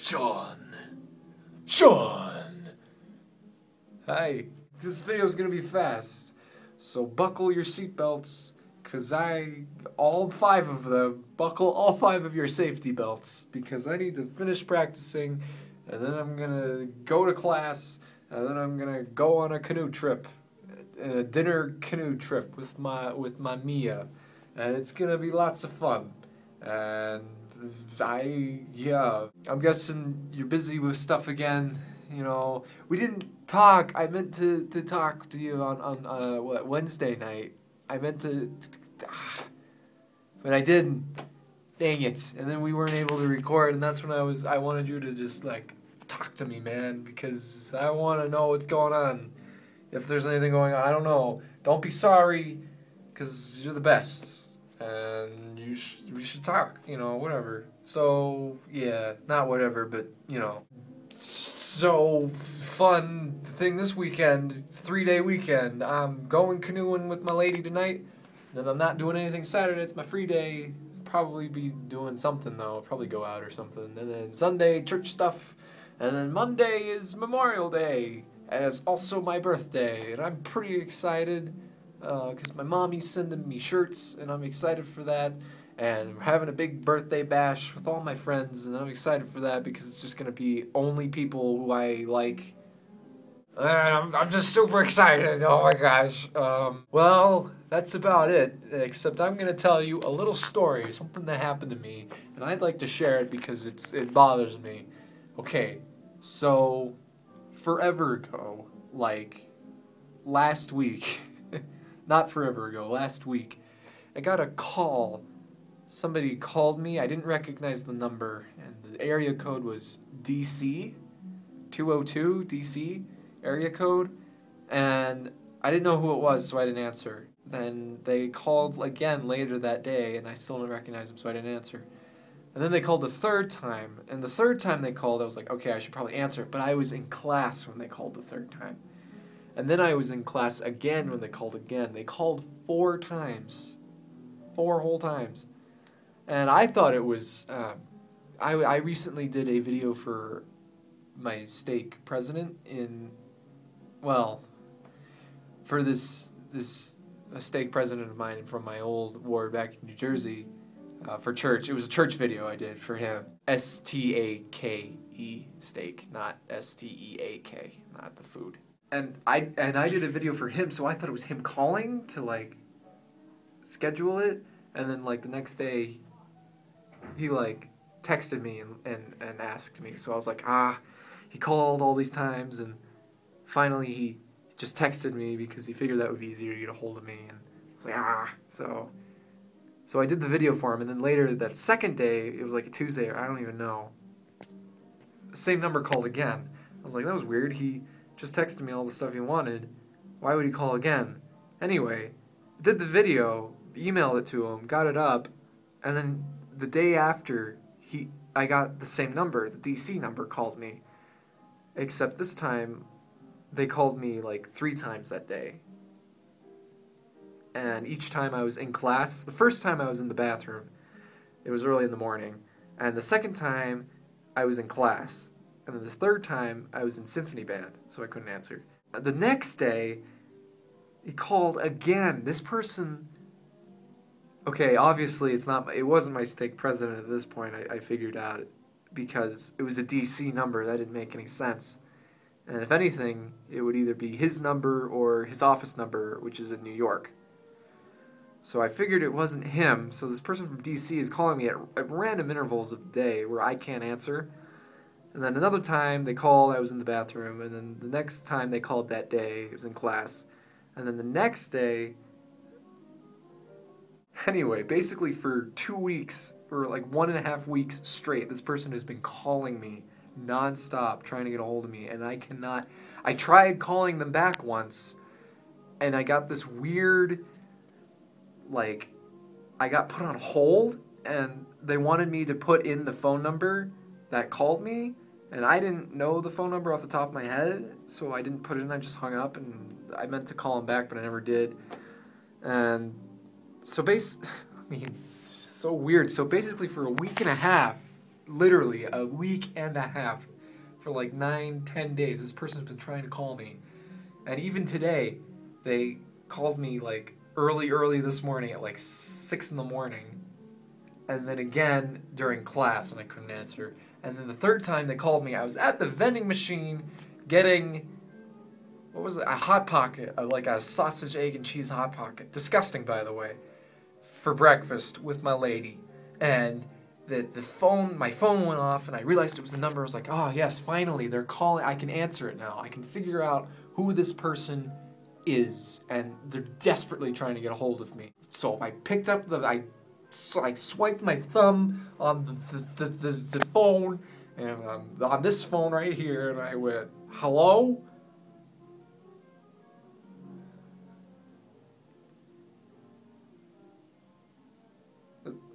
Sean. Sean. Hi. This video is gonna be fast, so buckle your seatbelts, cause buckle all 5 of your safety belts, because I need to finish practicing, and then I'm gonna go to class, and then I'm gonna go on a canoe trip, a dinner canoe trip with my Mia, and it's gonna be lots of fun. And I'm guessing you're busy with stuff again. You know, we didn't talk. I meant to talk to you on Wednesday night. I meant to, but I didn't. Dang it! And then we weren't able to record, and that's when I wanted you to just like talk to me, man, because I want to know what's going on. If there's anything going on, I don't know. Don't be sorry, because you're the best, and we should talk. You know, whatever. So yeah, not whatever, but you know. So fun thing this weekend, 3-day weekend. I'm going canoeing with my lady tonight. Then I'm not doing anything Saturday. It's my free day. Probably be doing something though. Probably go out or something. And then Sunday, church stuff. And then Monday is Memorial Day. And it's also my birthday. And I'm pretty excited because my mommy's sending me shirts, and I'm excited for that. And we're having a big birthday bash with all my friends, and I'm excited for that because it's just going to be only people who I like. And I'm just super excited. Oh my gosh. Well, that's about it, except I'm going to tell you a little story, something that happened to me, and I'd like to share it because it bothers me. Okay, so forever ago, like last week, not forever ago, last week, I got a call. Somebody called me. I didn't recognize the number, and the area code was DC, 202 DC area code, and I didn't know who it was, so I didn't answer. Then they called again later that day, and I still didn't recognize them, so I didn't answer. And then they called the third time, and the third time they called, I was like, okay, I should probably answer it, but I was in class when they called the third time. And then I was in class again when they called again. They called 4 times. 4 whole times. And I thought it was, I recently did a video for my stake president for this a stake president of mine from my old ward back in New Jersey, for church. It was a church video I did for him. S-T-A-K-E, stake, not S-T-E-A-K, not the food. And I did a video for him, so I thought it was him calling to like schedule it, and then like the next day, he like texted me and asked me. So I was like, he called all these times, and finally he just texted me because he figured that would be easier to get a hold of me. And I was like, so I did the video for him, and then later that second day, it was like a Tuesday, or I don't even know, the same number called again. I was like, that was weird. He just texted me all the stuff he wanted. Why would he call again? Anyway, did the video, emailed it to him, got it up, and then the day after, I got the same number, the DC number called me, except this time they called me like 3 times that day. And each time I was in class. The first time I was in the bathroom, it was early in the morning, and the second time I was in class, and then the third time I was in symphony band, so I couldn't answer. The next day, he called again. This person, okay, obviously it wasn't my stake president at this point, I figured out, because it was a DC number. That didn't make any sense. And if anything, it would either be his number or his office number, which is in New York. So I figured it wasn't him, so this person from DC is calling me at random intervals of the day where I can't answer. And then another time they called, I was in the bathroom, and then the next time they called that day, it was in class. And then the next day, anyway, basically for 2 weeks, or like 1.5 weeks straight, this person has been calling me non-stop, trying to get a hold of me, and I cannot. I tried calling them back once, and I got this weird, like, I got put on hold, and they wanted me to put in the phone number that called me, and I didn't know the phone number off the top of my head, so I didn't put it in. I just hung up, and I meant to call them back, but I never did. And so it's so weird. So basically for a week and a half, literally a week and a half. For like 9-10 days, this person's been trying to call me. And even today, they called me like early this morning at like 6 in the morning. And then again during class when I couldn't answer. And then the third time they called me, I was at the vending machine getting, what was it, a Hot Pocket, like a sausage, egg, and cheese Hot Pocket. Disgusting, by the way. For breakfast with my lady. And my phone went off, and I realized it was the number. I was like, oh yes, finally, they're calling. I can answer it now. I can figure out who this person is, and they're desperately trying to get a hold of me. So I picked up I swiped my thumb on the phone, and on this phone right here, and I went, hello?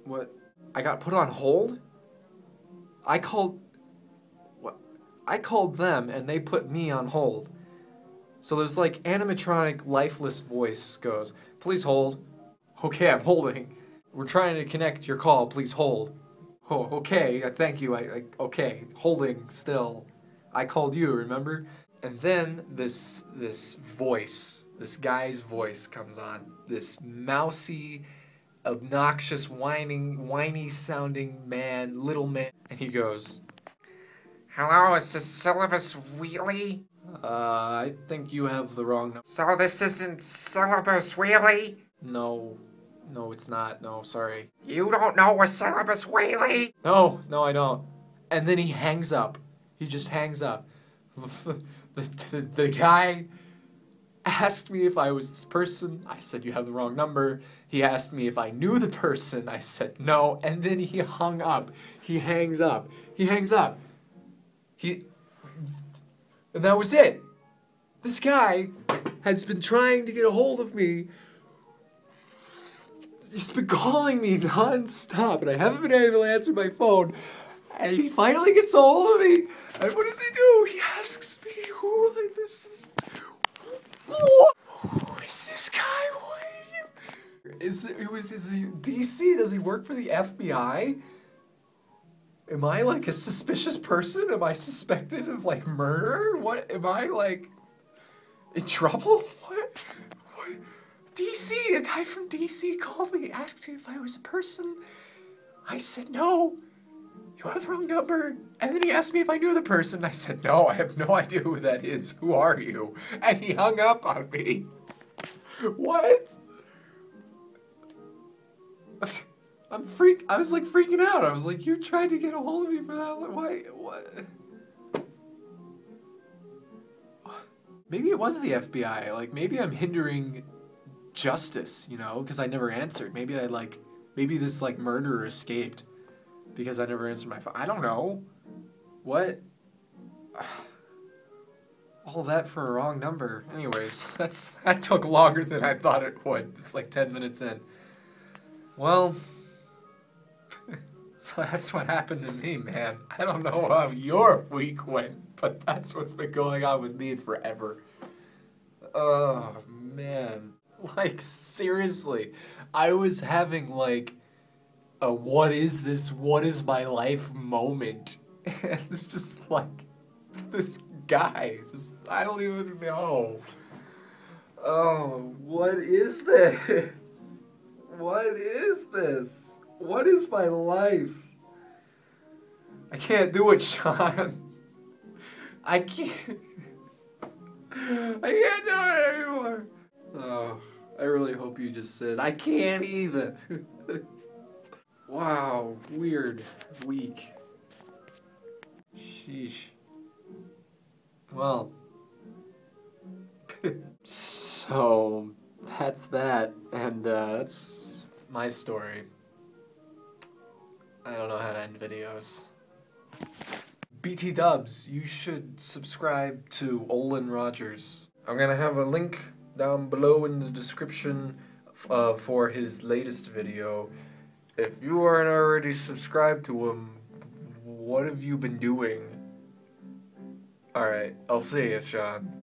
What? I got put on hold? I called them and they put me on hold. So there's like animatronic lifeless voice goes, please hold. Okay, I'm holding. We're trying to connect your call, please hold. Oh, okay, thank you, okay, holding still. I called you, remember? And then this voice, this guy's voice comes on. This mousy, obnoxious, whiny sounding man, little man. And he goes, hello, is this Syllabus Wheelie? I think you have the wrong number. So this isn't Syllabus Wheelie? No, it's not. No, sorry. You don't know a Syllabus Wheelie? No, I don't. And then he hangs up. He just hangs up. The guy asked me if I was this person. I said, you have the wrong number. He asked me if I knew the person. I said, no. And then he hung up. He hangs up. He hangs up. And that was it. This guy has been trying to get a hold of me. He's been calling me non-stop, and I haven't been able to answer my phone. And he finally gets a hold of me. And what does he do? He asks me, who is this guy? What are you? Is he DC? Does he work for the FBI? Am I like a suspicious person? Am I suspected of like murder? What? Am I like in trouble? What? DC, a guy from DC called me, asked me if I was a person. I said no. You have the wrong number. And then he asked me if I knew the person. I said no, I have no idea who that is. Who are you? And he hung up on me. What? I was like freaking out. I was like, you tried to get a hold of me for that? Why? What? Maybe it was the FBI. Like, maybe I'm hindering justice, you know, because I never answered. Maybe maybe this like murderer escaped because I never answered my phone. I don't know. What? All that for a wrong number. Anyways, that took longer than I thought it would. It's like 10 minutes in. Well, so that's what happened to me, man. I don't know how your week went, but that's what's been going on with me forever. Oh, man. Like, seriously. I was having, like, a what is this, what is my life moment. And it's just, like, this guy. Just, I don't even know. Oh, what is this? What is this? What is my life? I can't do it, Sean. I can't do it anymore. Oh, I really hope you just said, I can't either. Wow, weird week. Sheesh. Well, so that's that, and that's my story. I don't know how to end videos. BT Dubs, you should subscribe to Olin Rogers. I'm gonna have a link down below in the description for his latest video. If you aren't already subscribed to him, what have you been doing? Alright, I'll see you, Sean.